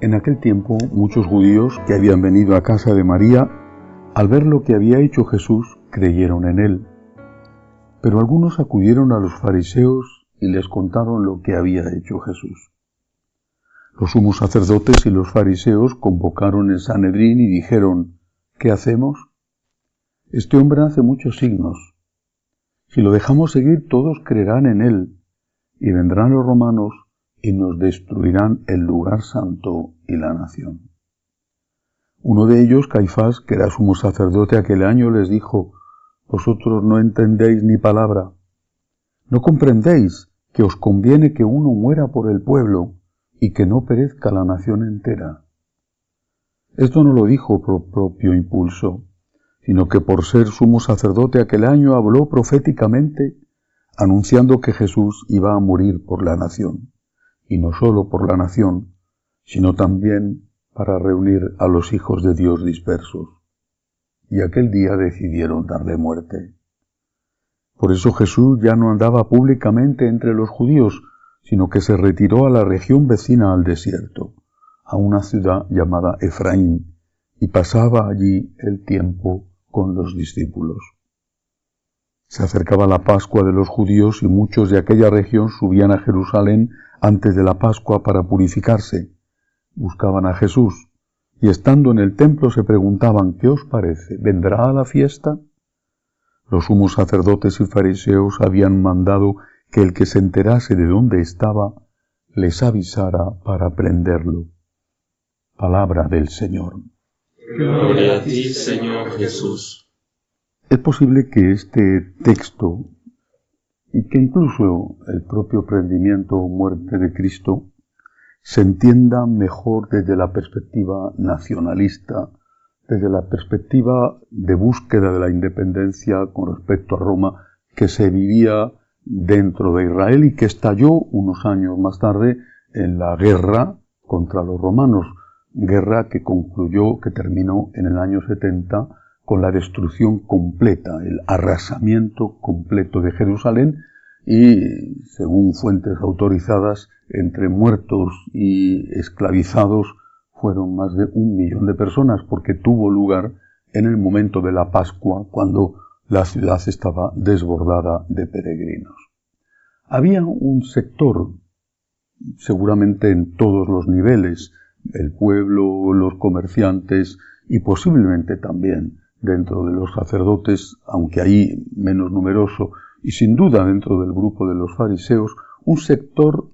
En aquel tiempo, muchos judíos que habían venido a casa de María, al ver lo que había hecho Jesús, creyeron en él. Pero algunos acudieron a los fariseos y les contaron lo que había hecho Jesús. Los sumos sacerdotes y los fariseos convocaron el Sanedrín y dijeron: ¿qué hacemos? Este hombre hace muchos signos. Si lo dejamos seguir, todos creerán en él, y vendrán los romanos y nos destruirán el lugar santo y la nación. Uno de ellos, Caifás, que era sumo sacerdote aquel año, les dijo: vosotros no entendéis ni palabra. ¿No comprendéis que os conviene que uno muera por el pueblo y que no perezca la nación entera? Esto no lo dijo por propio impulso, sino que por ser sumo sacerdote aquel año habló proféticamente, anunciando que Jesús iba a morir por la nación, y no solo por la nación, sino también para reunir a los hijos de Dios dispersos. Y aquel día decidieron darle muerte. Por eso Jesús ya no andaba públicamente entre los judíos, sino que se retiró a la región vecina al desierto, a una ciudad llamada Efraín, y pasaba allí el tiempo con los discípulos. Se acercaba la Pascua de los judíos y muchos de aquella región subían a Jerusalén antes de la Pascua para purificarse. Buscaban a Jesús y estando en el templo se preguntaban: ¿qué os parece? ¿Vendrá a la fiesta? Los sumos sacerdotes y fariseos habían mandado que el que se enterase de dónde estaba les avisara para prenderlo. Palabra del Señor. Gloria a ti, Señor Jesús. Es posible que este texto, y que incluso el propio prendimiento o muerte de Cristo, se entienda mejor desde la perspectiva nacionalista, desde la perspectiva de búsqueda de la independencia con respecto a Roma, que se vivía dentro de Israel y que estalló unos años más tarde en la guerra contra los romanos, guerra que concluyó, que terminó en el año 70 con la destrucción completa, el arrasamiento completo de Jerusalén y, según fuentes autorizadas, entre muertos y esclavizados fueron más de 1 millón de personas, porque tuvo lugar en el momento de la Pascua, cuando la ciudad estaba desbordada de peregrinos. Había un sector, seguramente en todos los niveles, el pueblo, los comerciantes y posiblemente también dentro de los sacerdotes, aunque ahí menos numeroso, y sin duda dentro del grupo de los fariseos, un sector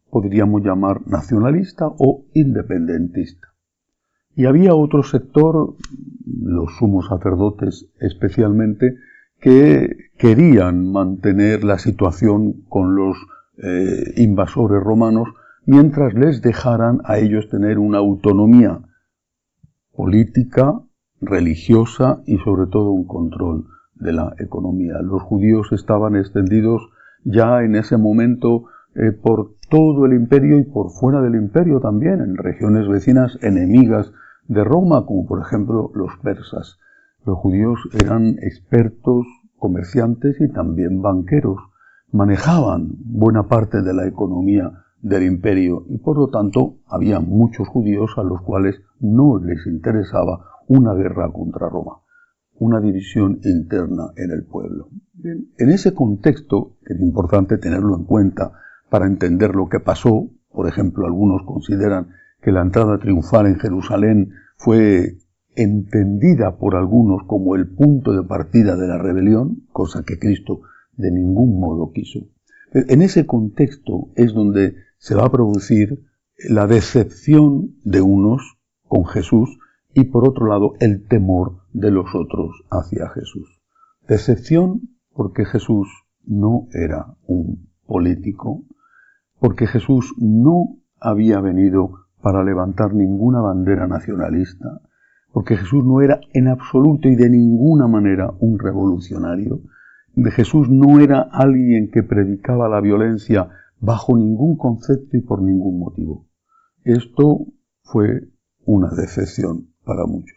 podríamos llamar nacionalista o independentista. Y había otro sector, los sumos sacerdotes especialmente, que querían mantener la situación con los invasores romanos mientras les dejaran a ellos tener una autonomía política, religiosa y sobre todo un control de la economía. Los judíos estaban extendidos ya en ese momento por todo el imperio y por fuera del imperio también, en regiones vecinas enemigas de Roma, como por ejemplo los persas. Los judíos eran expertos, comerciantes y también banqueros. Manejaban buena parte de la economía del imperio y por lo tanto había muchos judíos a los cuales no les interesaba una guerra contra Roma, una división interna en el pueblo. Bien, en ese contexto es importante tenerlo en cuenta para entender lo que pasó. Por ejemplo, algunos consideran que la entrada triunfal en Jerusalén fue entendida por algunos como el punto de partida de la rebelión, cosa que Cristo de ningún modo quiso. En ese contexto es donde se va a producir la decepción de unos con Jesús y por otro lado el temor de los otros hacia Jesús. Decepción porque Jesús no era un político, porque Jesús no había venido para levantar ninguna bandera nacionalista, porque Jesús no era en absoluto y de ninguna manera un revolucionario. Jesús no era alguien que predicaba la violencia bajo ningún concepto y por ningún motivo. Esto fue una decepción para muchos.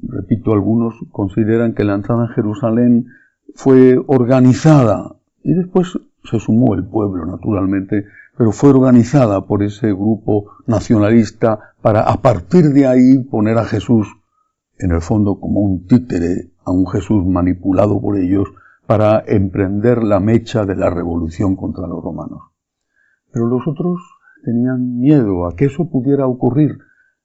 Repito, algunos consideran que la entrada en Jerusalén fue organizada y después se sumó el pueblo, naturalmente, pero fue organizada por ese grupo nacionalista para a partir de ahí poner a Jesús en el fondo como un títere, a un Jesús manipulado por ellos para emprender la mecha de la revolución contra los romanos. Pero los otros tenían miedo a que eso pudiera ocurrir,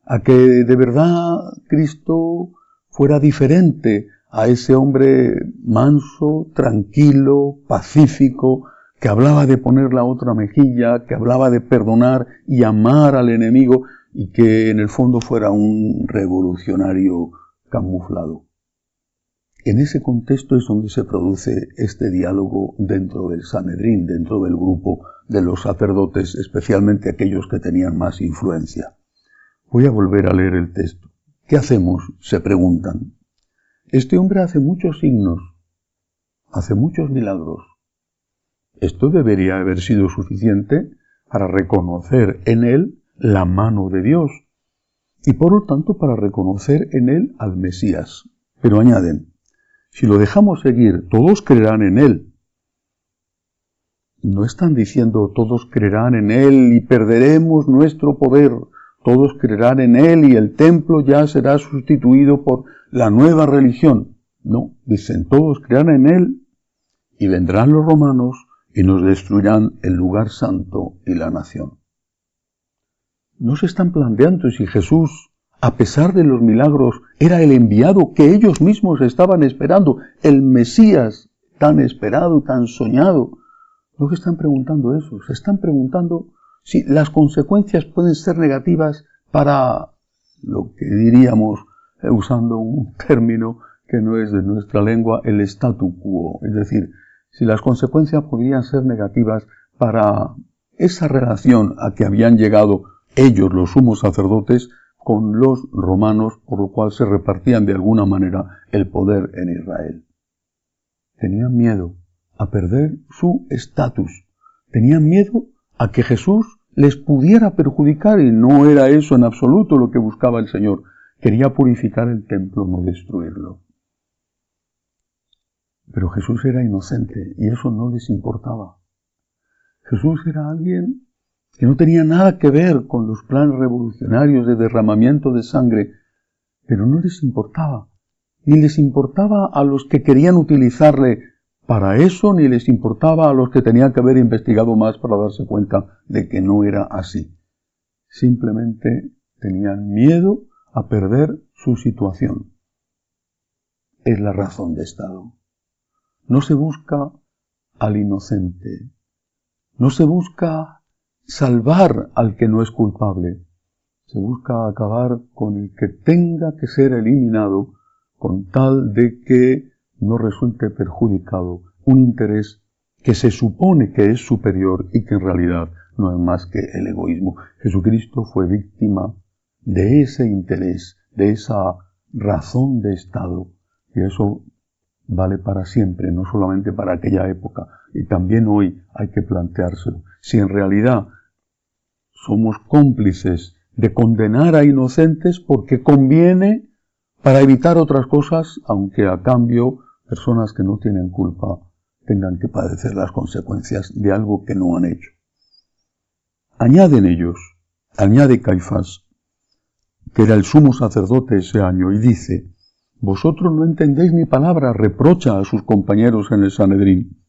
a que de verdad Cristo fuera diferente a ese hombre manso, tranquilo, pacífico, que hablaba de poner la otra mejilla, que hablaba de perdonar y amar al enemigo, y que en el fondo fuera un revolucionario camuflado. En ese contexto es donde se produce este diálogo dentro del Sanedrín, dentro del grupo de los sacerdotes, especialmente aquellos que tenían más influencia. Voy a volver a leer el texto. ¿Qué hacemos?, se preguntan. Este hombre hace muchos signos, hace muchos milagros. Esto debería haber sido suficiente para reconocer en él la mano de Dios y por lo tanto para reconocer en él al Mesías. Pero añaden, si lo dejamos seguir, todos creerán en él. No están diciendo todos creerán en él y perderemos nuestro poder. Todos creerán en él y el templo ya será sustituido por la nueva religión. No, dicen todos creerán en él y vendrán los romanos y nos destruirán el lugar santo y la nación. No se están planteando si Jesús, a pesar de los milagros, era el enviado que ellos mismos estaban esperando, el Mesías tan esperado y tan soñado. No se están preguntando eso, se están preguntando si las consecuencias pueden ser negativas para lo que diríamos, usando un término que no es de nuestra lengua, el statu quo, es decir, si las consecuencias podrían ser negativas para esa relación a que habían llegado ellos, los sumos sacerdotes, con los romanos, por lo cual se repartían de alguna manera el poder en Israel. Tenían miedo a perder su estatus, tenían miedo a que Jesús les pudiera perjudicar y no era eso en absoluto lo que buscaba el Señor. Quería purificar el templo, no destruirlo. Pero Jesús era inocente y eso no les importaba. Jesús era alguien que no tenía nada que ver con los planes revolucionarios de derramamiento de sangre, pero no les importaba. Ni les importaba a los que querían utilizarle para eso, ni les importaba a los que tenían que haber investigado más para darse cuenta de que no era así. Simplemente tenían miedo a perder su situación. Es la razón de Estado. No se busca al inocente. No se busca salvar al que no es culpable. Se busca acabar con el que tenga que ser eliminado con tal de que no resulte perjudicado un interés que se supone que es superior y que en realidad no es más que el egoísmo. Jesucristo fue víctima de ese interés, de esa razón de Estado, y eso vale para siempre, no solamente para aquella época, y también hoy hay que planteárselo. Si en realidad somos cómplices de condenar a inocentes porque conviene para evitar otras cosas, aunque a cambio personas que no tienen culpa tengan que padecer las consecuencias de algo que no han hecho. Añaden ellos, añade Caifás, que era el sumo sacerdote ese año, y dice: vosotros no entendéis mi palabra, reprocha a sus compañeros en el Sanedrín.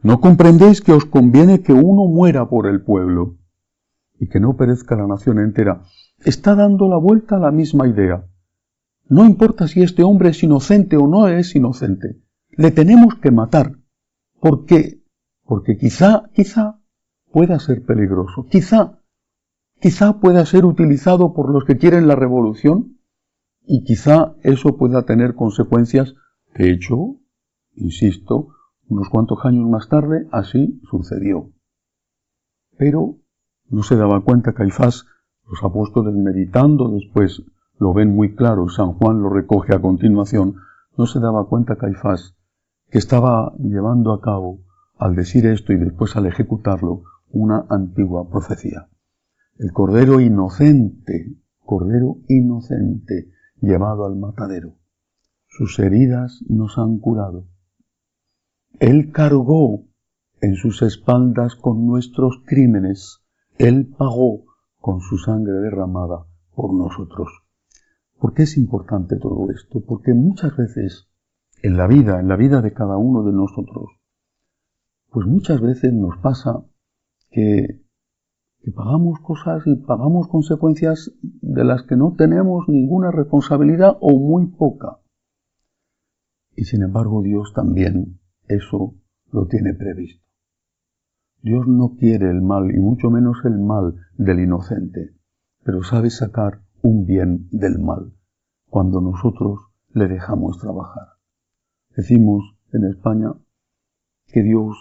¿No comprendéis que os conviene que uno muera por el pueblo y que no perezca la nación entera? Está dando la vuelta a la misma idea. No importa si este hombre es inocente o no es inocente. Le tenemos que matar. ¿Por qué? Porque quizá pueda ser peligroso. Quizá pueda ser utilizado por los que quieren la revolución y quizá eso pueda tener consecuencias. De hecho, insisto, unos cuantos años más tarde así sucedió. Pero no se daba cuenta Caifás, los apóstoles meditando después lo ven muy claro, San Juan lo recoge a continuación, no se daba cuenta Caifás que estaba llevando a cabo, al decir esto y después al ejecutarlo, una antigua profecía. El cordero inocente, llevado al matadero. Sus heridas nos han curado. Él cargó en sus espaldas con nuestros crímenes. Él pagó con su sangre derramada por nosotros. ¿Por qué es importante todo esto? Porque muchas veces en la vida de cada uno de nosotros, pues muchas veces nos pasa que pagamos cosas y pagamos consecuencias de las que no tenemos ninguna responsabilidad o muy poca. Y sin embargo Dios también eso lo tiene previsto. Dios no quiere el mal y mucho menos el mal del inocente, pero sabe sacar un bien del mal cuando nosotros le dejamos trabajar. Decimos en España que Dios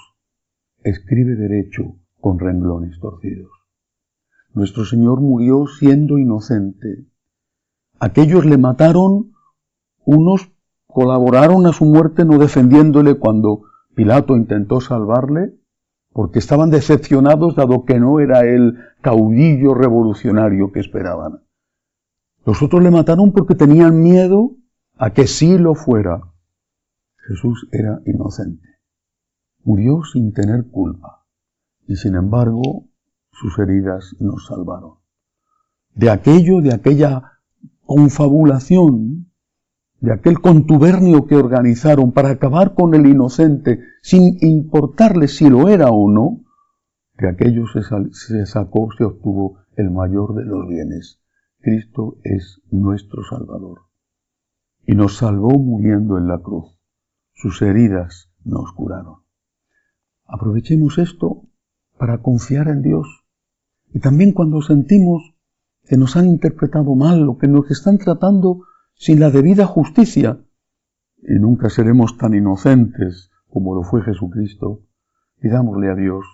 escribe derecho con renglones torcidos. Nuestro Señor murió siendo inocente. Aquellos le mataron, unos colaboraron a su muerte no defendiéndole cuando Pilato intentó salvarle, porque estaban decepcionados dado que no era el caudillo revolucionario que esperaban. Los otros le mataron porque tenían miedo a que sí lo fuera. Jesús era inocente. Murió sin tener culpa y sin embargo sus heridas nos salvaron. De aquella confabulación, de aquel contubernio que organizaron para acabar con el inocente, sin importarle si lo era o no, de aquello se obtuvo el mayor de los bienes. Cristo es nuestro Salvador. Y nos salvó muriendo en la cruz. Sus heridas nos curaron. Aprovechemos esto para confiar en Dios. Y también cuando sentimos que nos han interpretado mal o que nos están tratando sin la debida justicia, y nunca seremos tan inocentes como lo fue Jesucristo, pidámosle a Dios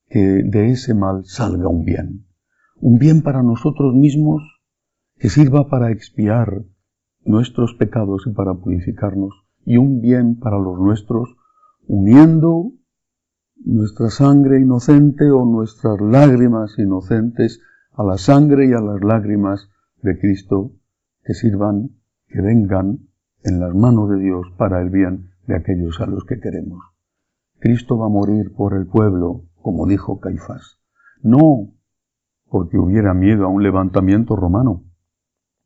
que de ese mal salga un bien para nosotros mismos, que sirva para expiar nuestros pecados y para purificarnos, y un bien para los nuestros, uniendo nuestra sangre inocente o nuestras lágrimas inocentes a la sangre y a las lágrimas de Cristo, que sirvan, que vengan en las manos de Dios para el bien de aquellos a los que queremos. Cristo va a morir por el pueblo, como dijo Caifás, no porque hubiera miedo a un levantamiento romano,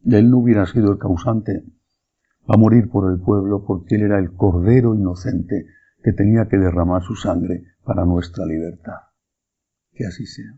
y él no hubiera sido el causante. Va a morir por el pueblo porque él era el Cordero inocente que tenía que derramar su sangre para nuestra libertad. Que así sea.